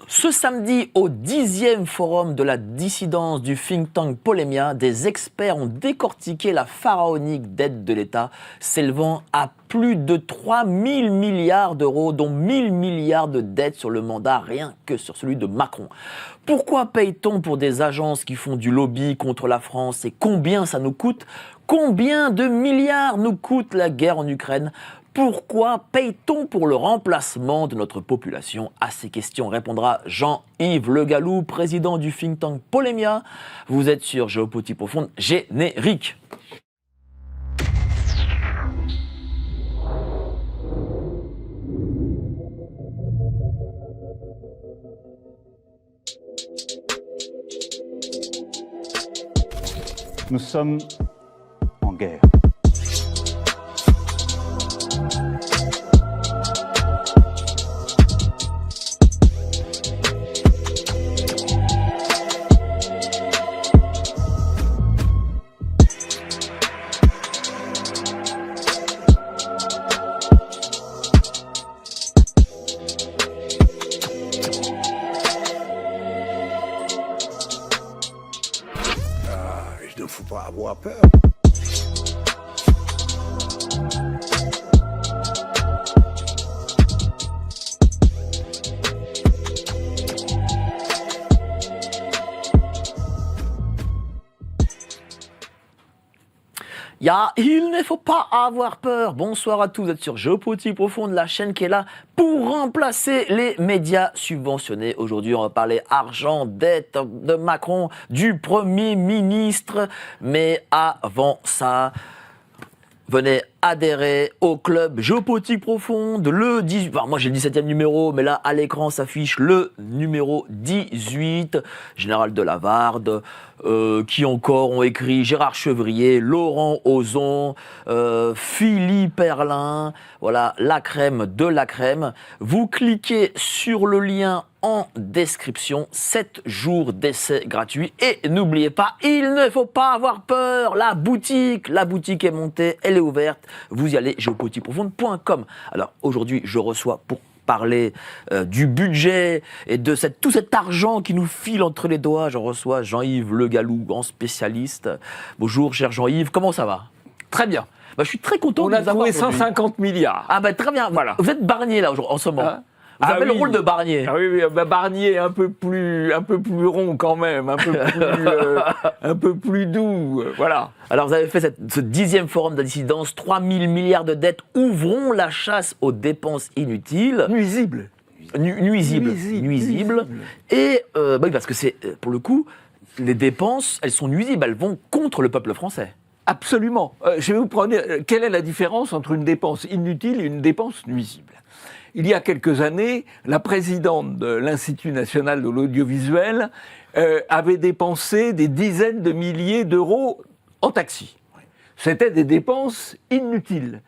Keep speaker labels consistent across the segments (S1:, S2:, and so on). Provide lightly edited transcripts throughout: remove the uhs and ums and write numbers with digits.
S1: Ce samedi, au 10e forum de la dissidence du think tank Polemia, des experts ont décortiqué la pharaonique dette de l'État, s'élevant à plus de 3 000 milliards d'euros, dont 1 000 milliards de dettes sur le mandat, rien que sur celui de Macron. Pourquoi paye-t-on pour des agences qui font du lobby contre la France et combien ça nous coûte ? Combien de milliards nous coûte la guerre en Ukraine ? Pourquoi paye-t-on pour le remplacement de notre population ? À ces questions répondra Jean-Yves Le Gallou, président du think tank Polemia. Vous êtes sur Géopolitique Profonde, générique.
S2: Nous sommes en guerre.
S3: Il ne faut pas avoir peur.
S1: Il ne faut pas avoir peur. Bonsoir à tous, vous êtes sur Géopolitique Profonde, la chaîne qui est là pour remplacer les médias subventionnés. Aujourd'hui, on va parler argent, dette de Macron, du Premier ministre. Mais avant ça, venez adhérer au club Géopolitique Profonde, le 18... Enfin, moi j'ai le 17e numéro, mais là à l'écran s'affiche le numéro 18, Général de Lavarde, qui encore ont écrit Gérard Chevrier, Laurent Ozon, Philippe Erlin, voilà, la crème de la crème. Vous cliquez sur le lien en description, 7 jours d'essai gratuit. Et n'oubliez pas, il ne faut pas avoir peur, la boutique est montée, elle est ouverte. Vous y allez, géopolitiqueprofonde.com. Alors aujourd'hui, je reçois pour parler du budget et de tout cet argent qui nous file entre les doigts. Je reçois Jean-Yves Le Gallou, grand spécialiste. Bonjour, cher Jean-Yves, comment ça va ?
S4: Très bien.
S1: Je suis très content de vous avoir aujourd'hui.
S4: On a trouvé 150 milliards.
S1: Très bien.
S4: Voilà.
S1: Vous êtes Barnier là en ce moment. Vous avez le rôle de Barnier.
S4: Oui, Barnier un peu plus rond quand même, un peu plus doux, voilà.
S1: Alors vous avez fait ce 10e forum de la dissidence, 3 000 milliards de dettes, ouvrons la chasse aux dépenses inutiles.
S4: Nuisibles.
S1: Nuisibles. Et parce que c'est, pour le coup, les dépenses, elles sont nuisibles, elles vont contre le peuple français.
S4: Absolument. Je vais vous prendre, quelle est la différence entre une dépense inutile et une dépense nuisible ? Il y a quelques années, la présidente de l'Institut national de l'audiovisuel avait dépensé des dizaines de milliers d'euros en taxi. C'était des dépenses inutiles,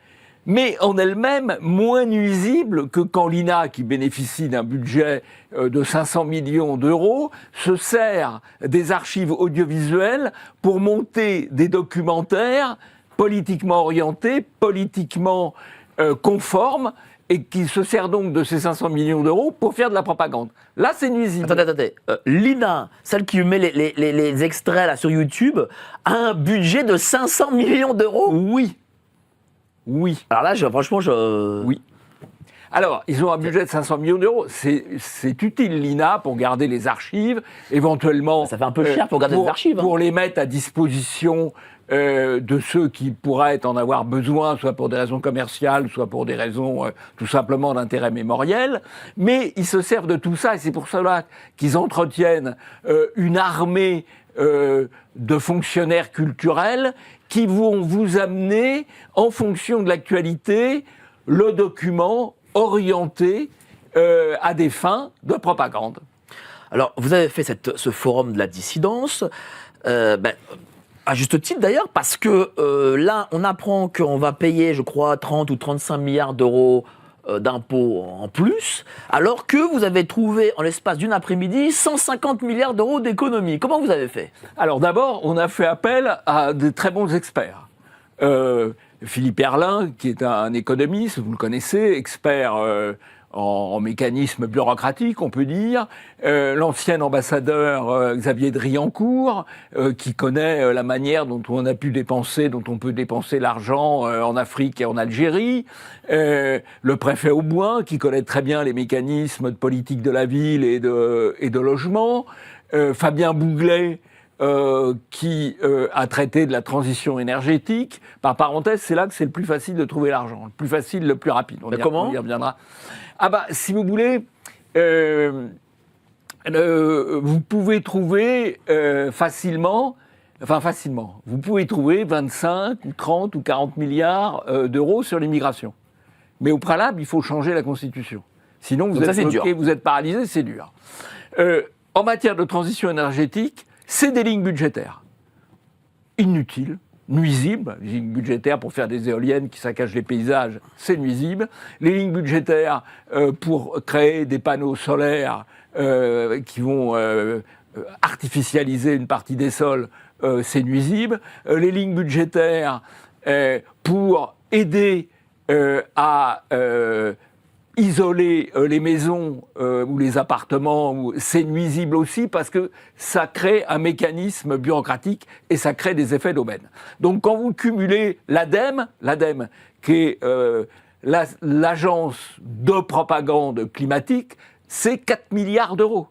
S4: mais en elles-mêmes moins nuisibles que quand l'INA, qui bénéficie d'un budget de 500 millions d'euros, se sert des archives audiovisuelles pour monter des documentaires politiquement orientés, politiquement conformes, et qui se sert donc de ces 500 millions d'euros pour faire de la propagande. Là, c'est nuisible.
S1: Attendez. L'INA, celle qui met les extraits là, sur YouTube, a un budget de 500 millions d'euros ?
S4: Oui.
S1: Alors là, franchement,
S4: Oui. Alors, ils ont un budget de 500 millions d'euros. C'est utile, l'INA, pour garder les archives, éventuellement...
S1: Ça fait un peu cher pour garder les archives.
S4: Pour les mettre à disposition de ceux qui pourraient en avoir besoin, soit pour des raisons commerciales, soit pour des raisons tout simplement d'intérêt mémoriel. Mais ils se servent de tout ça, et c'est pour cela qu'ils entretiennent une armée de fonctionnaires culturels qui vont vous amener, en fonction de l'actualité, le document orienté à des fins de propagande.
S1: Alors, vous avez fait ce forum de la dissidence, à juste titre d'ailleurs, parce que là, on apprend qu'on va payer, je crois, 30 ou 35 milliards d'euros d'impôts en plus, alors que vous avez trouvé, en l'espace d'une après-midi, 150 milliards d'euros d'économies. Comment vous avez fait ?
S4: Alors d'abord, on a fait appel à de très bons experts. Philippe Erlin, qui est un économiste, vous le connaissez, expert en mécanisme bureaucratique, on peut dire. L'ancien ambassadeur Xavier Driancourt, qui connaît la manière dont on a pu dépenser, dont on peut dépenser l'argent en Afrique et en Algérie. Le préfet Auboin, qui connaît très bien les mécanismes de politique de la ville et de logement. Fabien Bouglet, qui a traité de la transition énergétique. Par parenthèse, c'est là que c'est le plus facile de trouver l'argent. Le plus facile, le plus rapide.
S1: Comment ?
S4: On y reviendra. Ah bah, si vous voulez, vous pouvez trouver facilement, vous pouvez trouver 25 ou 30 ou 40 milliards d'euros sur l'immigration. Mais au préalable, il faut changer la Constitution. Sinon, vous êtes bloqué, vous êtes paralysé, c'est dur. En matière de transition énergétique, c'est des lignes budgétaires inutiles, nuisibles. Les lignes budgétaires pour faire des éoliennes qui saccagent les paysages, c'est nuisible. Les lignes budgétaires pour créer des panneaux solaires qui vont artificialiser une partie des sols, c'est nuisible. Les lignes budgétaires pour aider à isoler les maisons ou les appartements, c'est nuisible aussi parce que ça crée un mécanisme bureaucratique et ça crée des effets d'aubaine. Donc quand vous cumulez l'ADEME qui est l'agence de propagande climatique, c'est 4 milliards d'euros,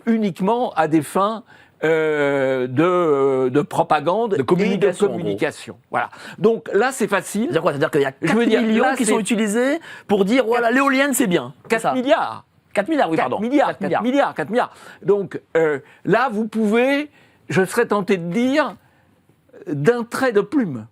S4: uniquement à des fins de propagande
S1: de communication,
S4: et de communication. Voilà. Donc là, c'est facile.
S1: C'est-à-dire quoi ? C'est-à-dire qu'il y a 4 millions là, qui sont utilisés pour dire, voilà, l'éolienne, c'est bien.
S4: 4 milliards.
S1: 4 milliards, oui,
S4: 4
S1: pardon.
S4: Milliards, 4 milliards. Donc là, vous pouvez, je serais tenté de dire, d'un trait de plume.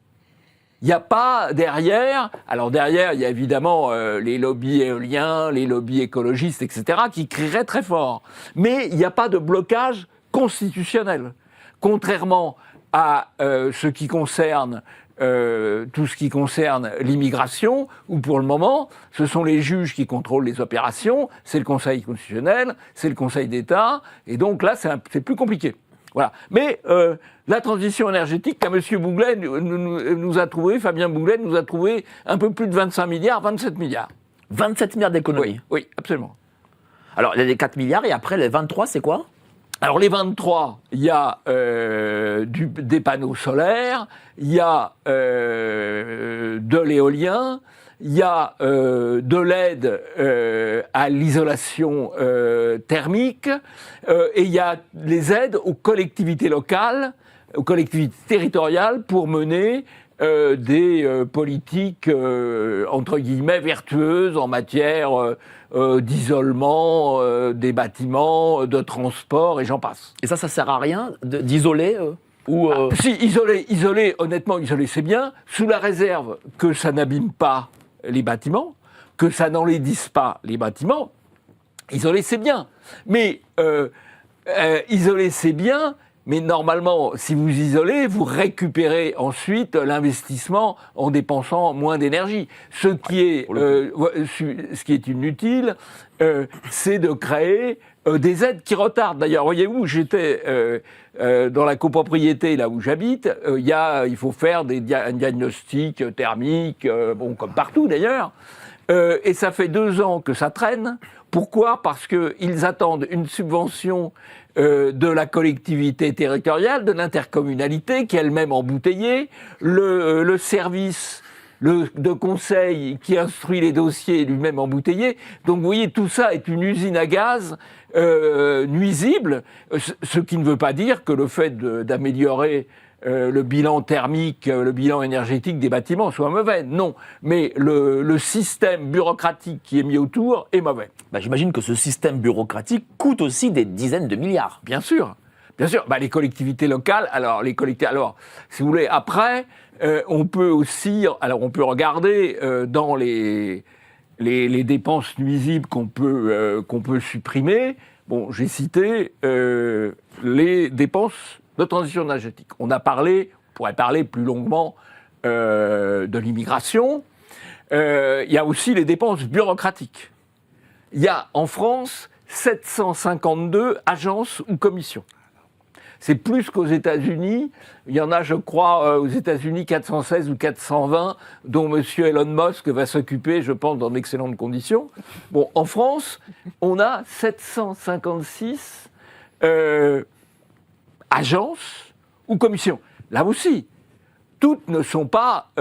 S4: Il n'y a pas derrière... Alors derrière, il y a évidemment les lobbies éoliens, les lobbies écologistes, etc., qui crieraient très fort. Mais il n'y a pas de blocage constitutionnel. Contrairement à ce qui concerne tout ce qui concerne l'immigration, où pour le moment, ce sont les juges qui contrôlent les opérations, c'est le Conseil constitutionnel, c'est le Conseil d'État, et donc là, c'est plus compliqué. Voilà. Mais la transition énergétique, quand M. Bouglet nous a trouvé, Fabien Bouglet nous a trouvé un peu plus de 25 milliards, 27 milliards.
S1: 27 milliards d'économies.
S4: Oui, absolument.
S1: Alors, il y a les 4 milliards, et après, les 23, c'est quoi ?
S4: Alors les 23, il y a des panneaux solaires, il y a de l'éolien, il y a de l'aide à l'isolation thermique, et il y a les aides aux collectivités locales, aux collectivités territoriales pour mener des politiques entre guillemets vertueuses en matière d'isolement des bâtiments, de transport et j'en passe.
S1: Et ça sert à rien d'isoler
S4: Si, isoler, honnêtement, isoler c'est bien, sous la réserve que ça n'abîme pas les bâtiments, que ça n'enlaidisse pas les bâtiments, isoler c'est bien. Mais isoler c'est bien, mais normalement, si vous isolez, vous récupérez ensuite l'investissement en dépensant moins d'énergie. Ce qui est inutile, c'est de créer des aides qui retardent. D'ailleurs, voyez-vous, j'étais dans la copropriété là où j'habite. Il faut faire un diagnostic thermique, comme partout d'ailleurs. Et ça fait 2 ans que ça traîne. Pourquoi ? Parce qu'ils attendent une subvention de la collectivité territoriale, de l'intercommunalité, qui est elle-même embouteillée, le service de conseil qui instruit les dossiers est lui-même embouteillé. Donc vous voyez, tout ça est une usine à gaz nuisible, ce qui ne veut pas dire que le fait d'améliorer le bilan thermique, le bilan énergétique des bâtiments soit mauvais. Non, mais le système bureaucratique qui est mis autour est mauvais.
S1: J'imagine que ce système bureaucratique coûte aussi des dizaines de milliards.
S4: Bien sûr. Les collectivités locales, si vous voulez, après, on peut regarder dans les dépenses nuisibles qu'on peut supprimer. Bon, j'ai cité les dépenses de transition énergétique. On pourrait parler plus longuement de l'immigration. Il y a aussi les dépenses bureaucratiques. Il y a en France 752 agences ou commissions. c'est plus qu'aux États-Unis. Il y en a, je crois, aux États-Unis 416 ou 420, dont M. Elon Musk va s'occuper, je pense, dans d'excellentes conditions. Bon, en France, on a 756 agences ou commissions. Là aussi, toutes ne sont pas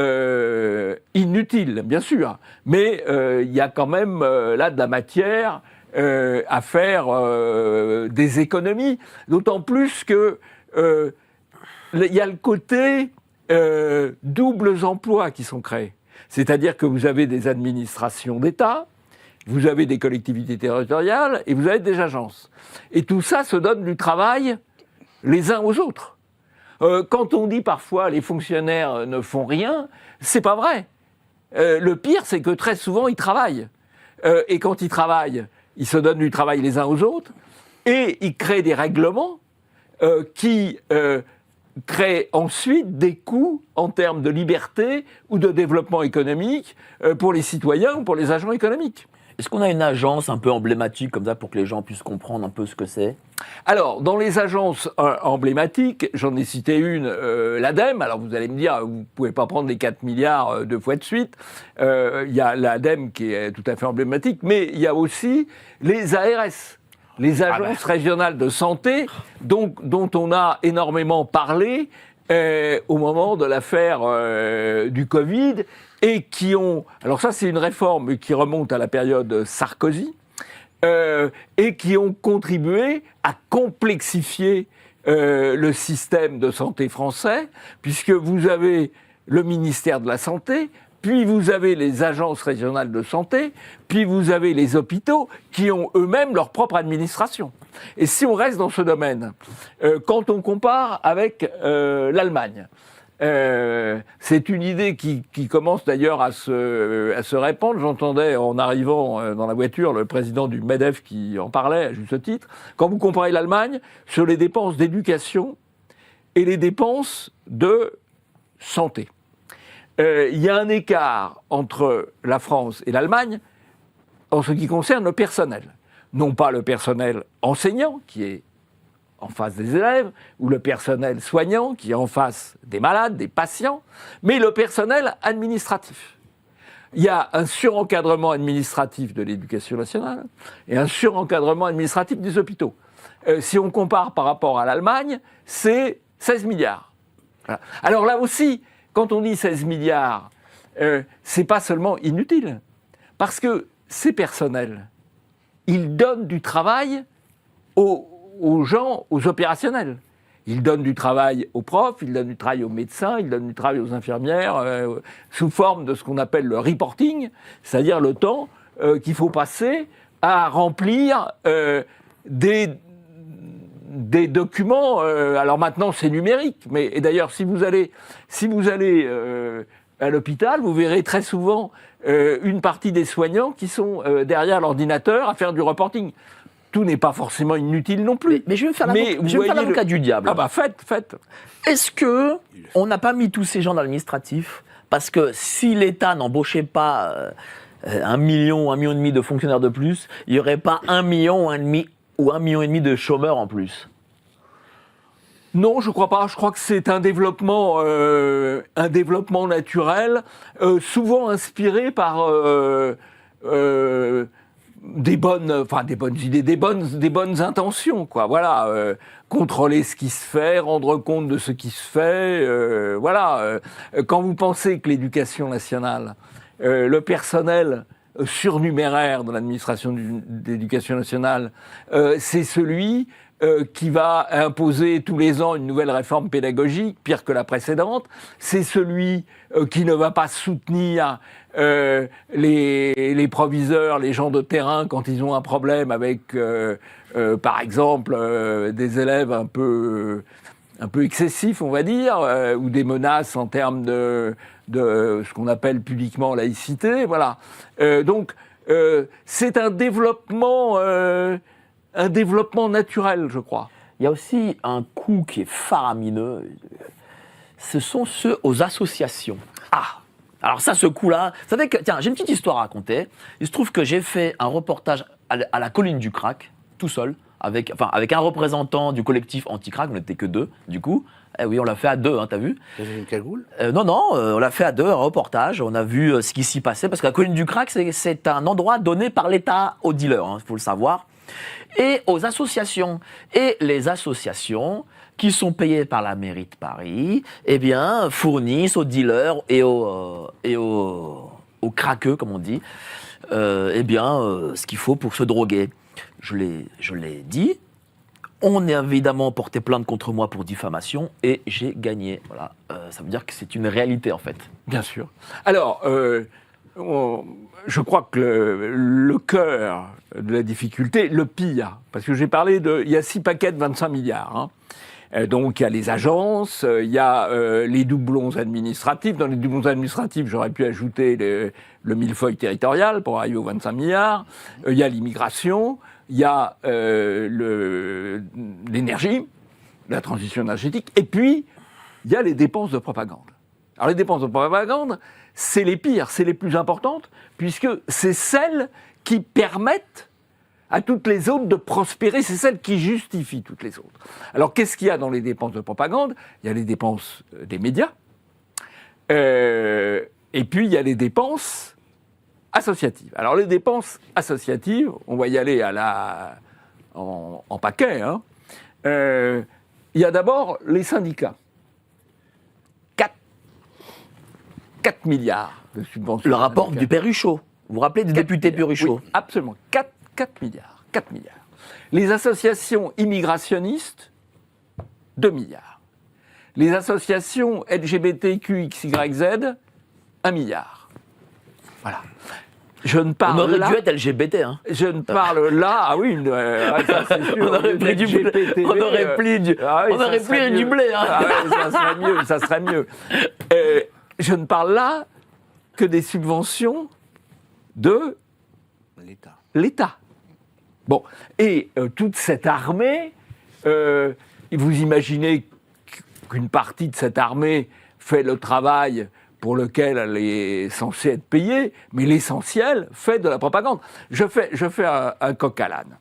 S4: inutiles, bien sûr, mais il y a quand même là de la matière à faire des économies, d'autant plus que il y a le côté doubles emplois qui sont créés. C'est-à-dire que vous avez des administrations d'État, vous avez des collectivités territoriales et vous avez des agences. Et tout ça se donne du travail les uns aux autres. Quand on dit parfois les fonctionnaires ne font rien, c'est pas vrai. Le pire, c'est que très souvent, ils travaillent. Et quand ils travaillent, ils se donnent du travail les uns aux autres et ils créent des règlements qui créent ensuite des coûts en termes de liberté ou de développement économique pour les citoyens ou pour les agents économiques.
S1: Est-ce qu'on a une agence un peu emblématique comme ça pour que les gens puissent comprendre un peu ce que c'est ?
S4: Alors, dans les agences emblématiques, j'en ai cité une, l'ADEME. Alors, vous allez me dire, vous ne pouvez pas prendre les 4 milliards deux fois de suite. Il y a l'ADEME qui est tout à fait emblématique, mais il y a aussi les ARS, les agences régionales de santé, dont on a énormément parlé au moment de l'affaire du Covid, et qui ont... Alors ça, c'est une réforme qui remonte à la période Sarkozy, et qui ont contribué à complexifier le système de santé français, puisque vous avez le ministère de la Santé, puis vous avez les agences régionales de santé, puis vous avez les hôpitaux qui ont eux-mêmes leur propre administration. Et si on reste dans ce domaine, quand on compare avec l'Allemagne, c'est une idée qui commence d'ailleurs à se répandre. J'entendais en arrivant dans la voiture le président du MEDEF qui en parlait à juste titre. Quand vous comparez l'Allemagne sur les dépenses d'éducation et les dépenses de santé, il y a un écart entre la France et l'Allemagne en ce qui concerne le personnel. Non pas le personnel enseignant qui est en face des élèves, ou le personnel soignant qui est en face des malades, des patients, mais le personnel administratif. Il y a un surencadrement administratif de l'éducation nationale et un surencadrement administratif des hôpitaux. Si on compare par rapport à l'Allemagne, c'est 16 milliards. Voilà. Alors là aussi, quand on dit 16 milliards, c'est pas seulement inutile, parce que ces personnels, ils donnent du travail aux gens, aux opérationnels. Ils donnent du travail aux profs, ils donnent du travail aux médecins, ils donnent du travail aux infirmières, sous forme de ce qu'on appelle le reporting, c'est-à-dire le temps qu'il faut passer à remplir des documents. Alors maintenant, c'est numérique, mais et d'ailleurs, si vous allez à l'hôpital, vous verrez très souvent une partie des soignants qui sont derrière l'ordinateur à faire du reporting. Tout n'est pas forcément inutile non plus.
S1: Mais je vais me faire l'avocat du diable.
S4: Ah bah faites.
S1: Est-ce que on n'a pas mis tous ces gens dans l'administratif parce que si l'État n'embauchait pas 1 million, 1,5 million de fonctionnaires de plus, il n'y aurait pas 1,5 million ou 1,5 million de chômeurs en plus?
S4: Non, je crois pas. Je crois que c'est un développement naturel, souvent inspiré par des bonnes idées, des bonnes intentions, quoi. Voilà, contrôler ce qui se fait, rendre compte de ce qui se fait. Voilà. Quand vous pensez que l'éducation nationale, le personnel surnuméraire de l'administration d'éducation nationale, c'est celui qui va imposer tous les ans une nouvelle réforme pédagogique, pire que la précédente. C'est celui qui ne va pas soutenir les proviseurs, les gens de terrain quand ils ont un problème avec, par exemple, des élèves un peu excessifs, on va dire, ou des menaces en termes de ce qu'on appelle publiquement laïcité. Voilà. Donc, c'est un développement naturel, je crois.
S1: Il y a aussi un coût qui est faramineux. Ce sont ceux aux associations. Ah! Alors ça, ce coup-là, vous savez que, tiens, j'ai une petite histoire à raconter. Il se trouve que j'ai fait un reportage à la colline du Crac, tout seul, avec un représentant du collectif anti-crack, on n'était que 2, du coup. Eh oui, on l'a fait à 2, hein, t'as vu ?
S3: Dans une cagoule?
S1: Non, on l'a fait à 2, un reportage. On a vu ce qui s'y passait, parce que la colline du crack, c'est un endroit donné par l'État aux dealers, il faut le savoir, et aux associations. Et les associations qui sont payées par la mairie de Paris, eh bien, fournissent aux dealers et aux craqueux, comme on dit, ce qu'il faut pour se droguer. Je l'ai dit. On a évidemment porté plainte contre moi pour diffamation et j'ai gagné. Voilà, ça veut dire que c'est une réalité en fait.
S4: Bien sûr. Alors, je crois que le cœur de la difficulté, le pire, parce que j'ai parlé il y a 6 paquets de 25 milliards. Hein. Donc il y a les agences, il y a les doublons administratifs. Dans les doublons administratifs, j'aurais pu ajouter le millefeuille territorial pour arriver aux 25 milliards. Il y a l'immigration. Il y a l'énergie, la transition énergétique, et puis il y a les dépenses de propagande. Alors les dépenses de propagande, c'est les pires, c'est les plus importantes, puisque c'est celles qui permettent à toutes les autres de prospérer, c'est celles qui justifient toutes les autres. Alors qu'est-ce qu'il y a dans les dépenses de propagande ? Il y a les dépenses des médias, et puis il y a les dépenses associatives. Alors les dépenses associatives, on va y aller en paquet. Hein. Il y a d'abord les syndicats. 4 milliards de subventions.
S1: Le rapport du Perruchot. Vous vous rappelez du député Perruchot ?
S4: Oui, absolument. 4 milliards. 4 milliards. Les associations immigrationnistes, 2 milliards. Les associations LGBTQXYZ, 1 milliard. Voilà. Je ne parle
S1: on aurait
S4: là,
S1: dû être LGBT. Hein.
S4: Je ne parle là. Ah oui, ça c'est sûr.
S1: On aurait pris du blé. On aurait pris du blé. Hein.
S4: Ah ouais, ça serait mieux. Je ne parle là que des subventions de l'État. Bon, et toute cette armée, vous imaginez qu'une partie de cette armée fait le travail pour lequel elle est censée être payée, mais l'essentiel fait de la propagande. Je fais un coq à l'âne.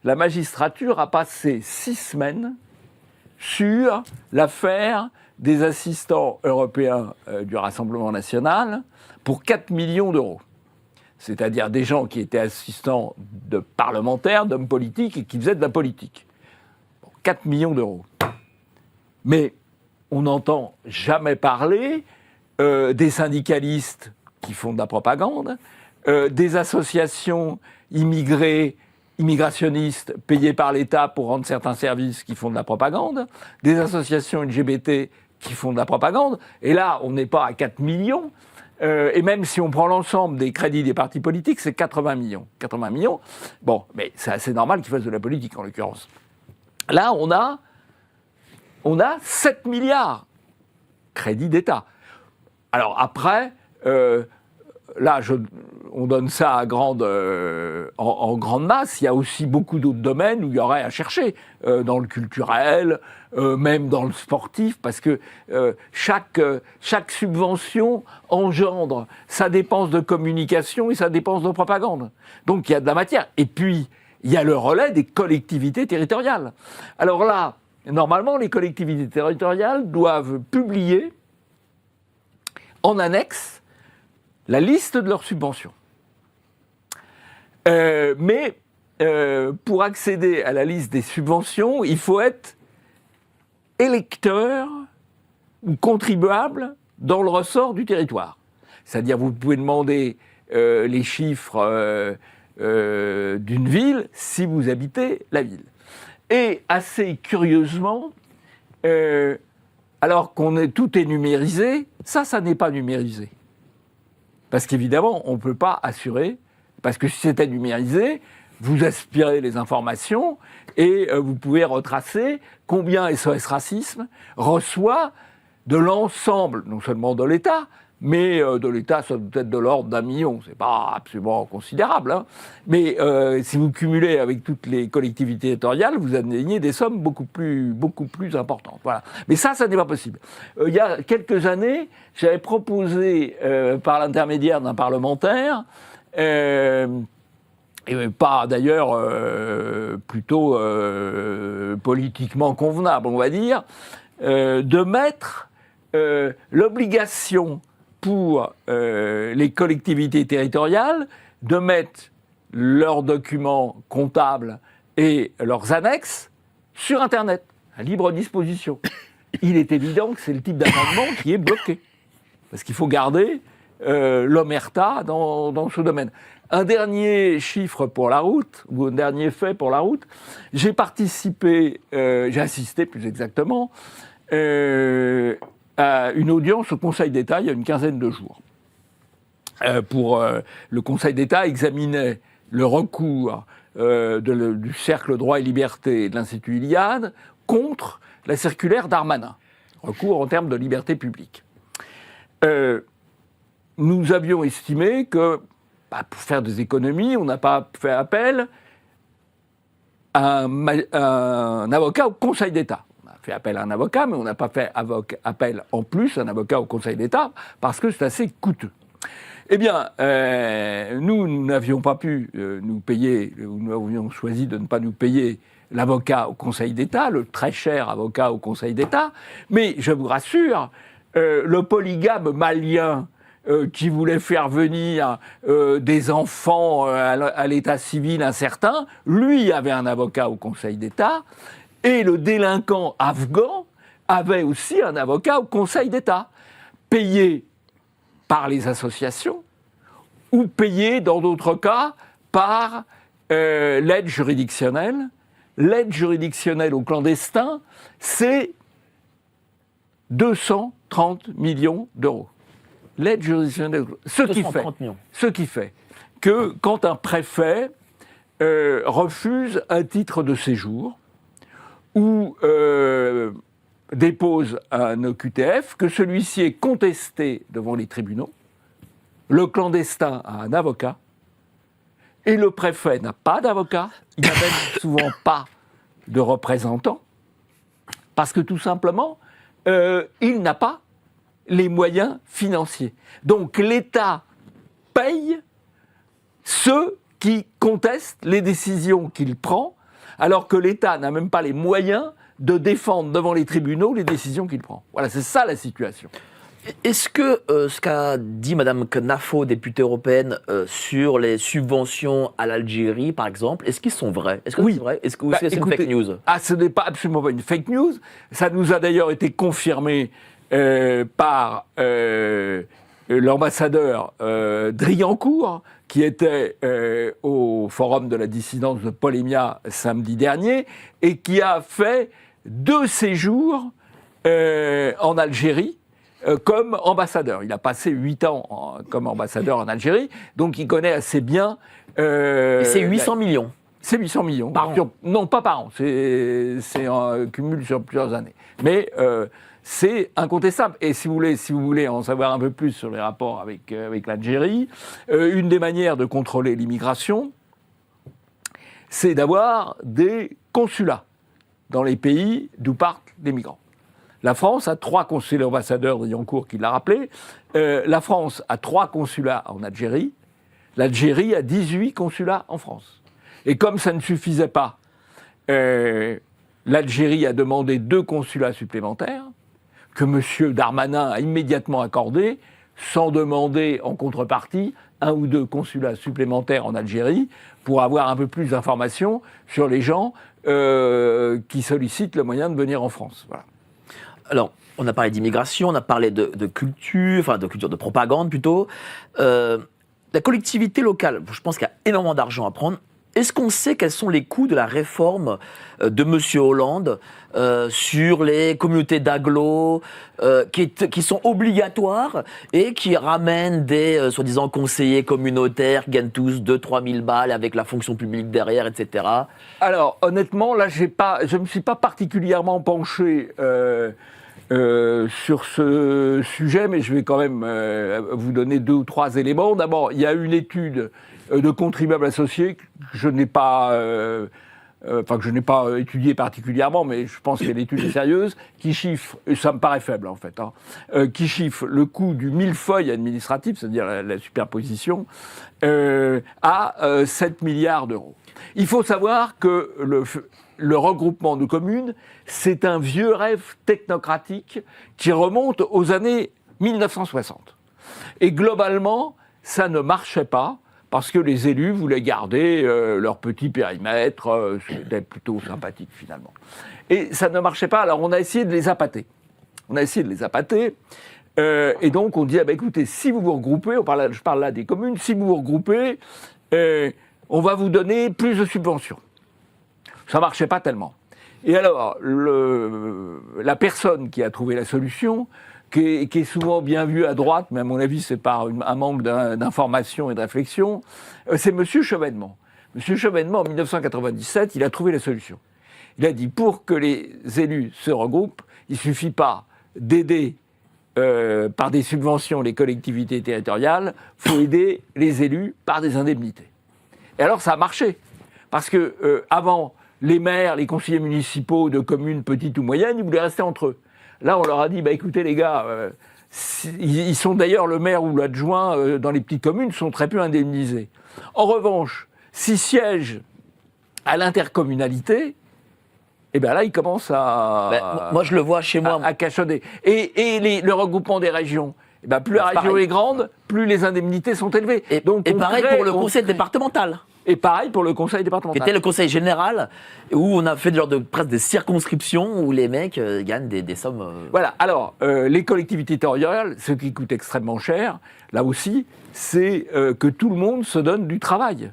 S4: La magistrature a passé 6 semaines sur l'affaire des assistants européens du Rassemblement national pour 4 millions d'euros. C'est-à-dire des gens qui étaient assistants de parlementaires, d'hommes politiques et qui faisaient de la politique. 4 millions d'euros. Mais on n'entend jamais parler des syndicalistes qui font de la propagande, des associations immigrationnistes payées par l'État pour rendre certains services qui font de la propagande, des associations LGBT qui font de la propagande. Et là, on n'est pas à 4 millions. Et même si on prend l'ensemble des crédits des partis politiques, c'est 80 millions. 80 millions, bon, mais c'est assez normal qu'ils fassent de la politique, en l'occurrence. Là, on a 7 milliards crédits d'État. Alors après, là, on donne ça à en grande masse. Il y a aussi beaucoup d'autres domaines où il y aurait à chercher, dans le culturel, même dans le sportif, parce que chaque subvention engendre sa dépense de communication et sa dépense de propagande. Donc il y a de la matière. Et puis, il y a le relais des collectivités territoriales. Alors là, normalement, les collectivités territoriales doivent publier en annexe la liste de leurs subventions. Mais pour accéder à la liste des subventions, il faut être électeur ou contribuable dans le ressort du territoire. C'est-à-dire, vous pouvez demander les chiffres d'une ville si vous habitez la ville. Et assez curieusement, alors tout est numérisé, ça n'est pas numérisé. Parce qu'évidemment, on ne peut pas assurer, parce que si c'était numérisé, vous aspirez les informations et vous pouvez retracer combien SOS Racisme reçoit de l'ensemble, non seulement de l'État, mais de l'État, ça doit être de l'ordre d'1 million. C'est pas absolument considérable, hein. Mais si vous cumulez avec toutes les collectivités territoriales, vous atteignez des sommes beaucoup plus importantes. Voilà. Mais ça n'est pas possible. Il y a quelques années, j'avais proposé, par l'intermédiaire d'un parlementaire, et pas d'ailleurs plutôt politiquement convenable, on va dire, de mettre l'obligation pour les collectivités territoriales de mettre leurs documents comptables et leurs annexes sur Internet, à libre disposition. Il est évident que c'est le type d'amendement qui est bloqué. Parce qu'il faut garder l'omerta dans ce domaine. Un dernier chiffre pour la route, ou un dernier fait pour la route, j'ai assisté plus exactement, à une audience au Conseil d'État il y a une quinzaine de jours. Le Conseil d'État examinait le recours du Cercle Droit et Liberté de l'Institut Iliade contre la circulaire Darmanin, recours en termes de liberté publique. Nous avions estimé que, pour faire des économies, on n'a pas fait appel à un avocat au Conseil d'État. On a fait appel à un avocat, mais on n'a pas fait appel en plus à un avocat au Conseil d'État, parce que c'est assez coûteux. Eh bien, nous n'avions pas pu nous payer, nous avions choisi de ne pas nous payer l'avocat au Conseil d'État, le très cher avocat au Conseil d'État, mais je vous rassure, le polygame malien qui voulait faire venir des enfants à l'état civil incertain, lui avait un avocat au Conseil d'État, et le délinquant afghan avait aussi un avocat au Conseil d'État, payé par les associations, ou payé, dans d'autres cas, par l'aide juridictionnelle. L'aide juridictionnelle aux clandestins, c'est 230 millions d'euros. L'aide juridictionnelle, ce qui fait que quand un préfet refuse un titre de séjour ou dépose un OQTF, que celui-ci est contesté devant les tribunaux, le clandestin a un avocat, et le préfet n'a pas d'avocat, il n'a même souvent pas de représentant, parce que tout simplement, il n'a pas les moyens financiers. Donc l'État paye ceux qui contestent les décisions qu'il prend, alors que l'État n'a même pas les moyens de défendre devant les tribunaux les décisions qu'il prend. Voilà, c'est ça la situation.
S1: Est-ce que ce qu'a dit Mme Knafo, députée européenne, sur les subventions à l'Algérie, par exemple, est-ce qu'ils sont vrais? Est-ce que
S4: oui.
S1: C'est vrai? Est-ce que c'est une fake news?
S4: Ce n'est pas absolument pas une fake news. Ça nous a d'ailleurs été confirmé par l'ambassadeur Driancourt, qui était au Forum de la dissidence de Polémia samedi dernier, et qui a fait 2 séjours en Algérie, comme ambassadeur. Il a passé 8 ans comme ambassadeur en Algérie, donc il connaît assez bien...
S1: Et c'est 800 millions.
S4: C'est 800 millions.
S1: Par an.
S4: Non, pas par an. C'est un cumul sur plusieurs années. Mais c'est incontestable. Et si vous voulez en savoir un peu plus sur les rapports avec l'Algérie, une des manières de contrôler l'immigration, c'est d'avoir des consulats dans les pays d'où partent les migrants. La France a 3 consulats, ambassadeurs Driancourt qui l'a rappelé. La France a 3 consulats en Algérie. L'Algérie a 18 consulats en France. Et comme ça ne suffisait pas, l'Algérie a demandé 2 consulats supplémentaires que M. Darmanin a immédiatement accordés, sans demander en contrepartie 1 ou 2 consulats supplémentaires en Algérie pour avoir un peu plus d'informations sur les gens qui sollicitent le moyen de venir en France. Voilà.
S1: Alors, on a parlé d'immigration, on a parlé de culture, de propagande plutôt. La collectivité locale, je pense qu'il y a énormément d'argent à prendre. Est-ce qu'on sait quels sont les coûts de la réforme de M. Hollande sur les communautés d'agglos qui sont obligatoires et qui ramènent des soi-disant conseillers communautaires qui gagnent tous 2-3 000 balles avec la fonction publique derrière, etc.
S4: Alors, honnêtement, là, je ne me suis pas particulièrement penché sur ce sujet, mais je vais quand même vous donner 2 ou 3 éléments. D'abord, il y a une étude de contribuables associés que je n'ai pas que je n'ai pas étudié particulièrement, mais je pense que l'étude est sérieuse, qui chiffre, et ça me paraît faible en fait, qui chiffre le coût du millefeuille administratif, c'est-à-dire la superposition, à 7 milliards d'euros. Il faut savoir que le regroupement de communes, c'est un vieux rêve technocratique qui remonte aux années 1960. Et globalement, ça ne marchait pas, parce que les élus voulaient garder leur petit périmètre, c'était plutôt sympathique finalement. Et ça ne marchait pas, alors on a essayé de les appâter. Et donc on dit, écoutez, si vous vous regroupez, je parle là des communes, si vous vous regroupez, on va vous donner plus de subventions. Ça ne marchait pas tellement. Et alors, la personne qui a trouvé la solution, qui est souvent bien vue à droite, mais à mon avis, c'est par un manque d'information et de réflexion, c'est M. Chevènement. M. Chevènement, en 1997, il a trouvé la solution. Il a dit, pour que les élus se regroupent, il ne suffit pas d'aider par des subventions les collectivités territoriales, il faut aider les élus par des indemnités. Et alors, ça a marché. Parce que avant, les maires, les conseillers municipaux de communes petites ou moyennes, ils voulaient rester entre eux. Là, on leur a dit, écoutez les gars, ils sont d'ailleurs le maire ou l'adjoint dans les petites communes sont très peu indemnisés. En revanche, s'ils siègent à l'intercommunalité, là, ils commencent à...
S1: moi, je le vois chez moi.
S4: À cachonner. Et le regroupement des régions, plus la région est grande, plus les indemnités sont élevées.
S1: Et pareil pour le conseil départemental.
S4: Et pareil pour le conseil départemental.
S1: Qui était le conseil général, où on a fait presque des circonscriptions où les mecs gagnent des sommes...
S4: Voilà, alors, les collectivités territoriales, ce qui coûte extrêmement cher, là aussi, c'est que tout le monde se donne du travail.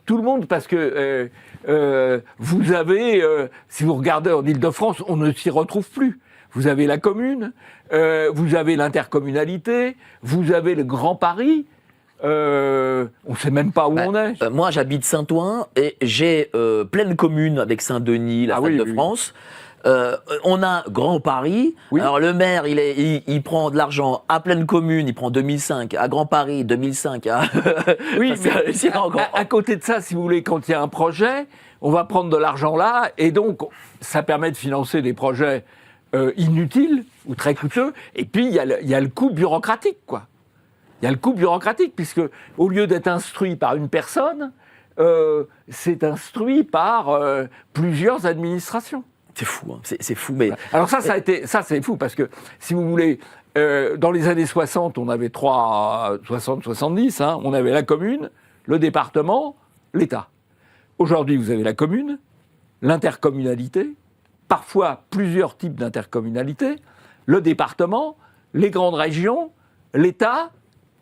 S4: Tout le monde, parce que vous avez, si vous regardez en Île-de-France, on ne s'y retrouve plus. Vous avez la commune, vous avez l'intercommunalité, vous avez le Grand Paris... on ne sait même pas où on est.
S1: Moi, j'habite Saint-Ouen et j'ai pleine commune avec Saint-Denis, la Fête de France. On a Grand Paris. Oui. Alors, le maire, il prend de l'argent à pleine commune, il prend 2005, à Grand Paris, 2005.
S4: Oui, mais à côté de ça, si vous voulez, quand il y a un projet, on va prendre de l'argent là, et donc, ça permet de financer des projets inutiles ou très coûteux. Et puis, il y a le coût bureaucratique, quoi. Il y a le coût bureaucratique, puisque au lieu d'être instruit par une personne, c'est instruit par plusieurs administrations.
S1: C'est fou, hein. C'est fou. Mais...
S4: Alors ça c'est fou, parce que, si vous voulez, dans les années 60, on avait 60-70, on avait la commune, le département, l'État. Aujourd'hui, vous avez la commune, l'intercommunalité, parfois plusieurs types d'intercommunalité, le département, les grandes régions, l'État...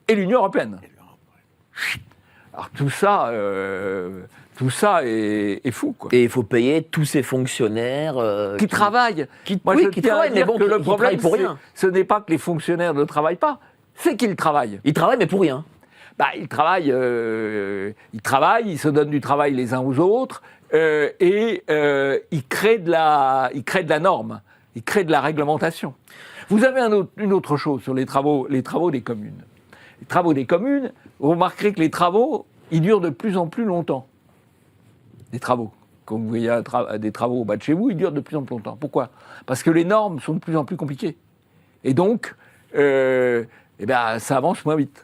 S4: et l'Union européenne. Alors tout ça est fou, quoi.
S1: Et il faut payer tous ces fonctionnaires
S4: qui travaillent.
S1: Qui travaillent, mais bon,
S4: le problème,
S1: pour rien.
S4: Ce n'est pas que les fonctionnaires ne travaillent pas, c'est qu'ils travaillent.
S1: Ils travaillent, mais pour rien.
S4: Ils travaillent, ils se donnent du travail les uns aux autres, et ils créent de la norme, ils créent de la réglementation. Vous avez une autre chose sur les travaux des communes. Les travaux des communes, vous remarquerez que les travaux, ils durent de plus en plus longtemps. Les travaux. Quand vous voyez des travaux au bas de chez vous, ils durent de plus en plus longtemps. Pourquoi ? Parce que les normes sont de plus en plus compliquées. Et donc, ça avance moins vite.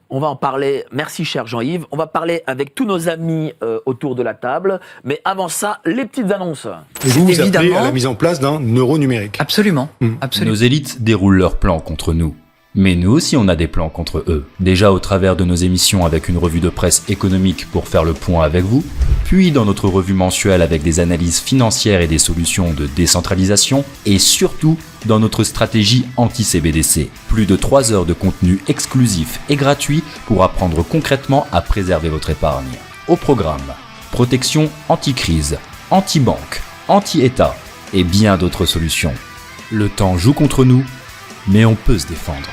S1: On va en parler, merci cher Jean-Yves, on va parler avec tous nos amis autour de la table, mais avant ça, les petites annonces.
S5: Et vous appelez à la mise en place d'un euro numérique.
S6: Absolument, absolument.
S7: Nos élites déroulent leurs plans contre nous. Mais nous aussi on a des plans contre eux. Déjà au travers de nos émissions avec une revue de presse économique pour faire le point avec vous, puis dans notre revue mensuelle avec des analyses financières et des solutions de décentralisation, et surtout dans notre stratégie anti-CBDC. Plus de 3 heures de contenu exclusif et gratuit pour apprendre concrètement à préserver votre épargne. Au programme, protection anti-crise, anti-banque, anti-État et bien d'autres solutions. Le temps joue contre nous, mais on peut se défendre.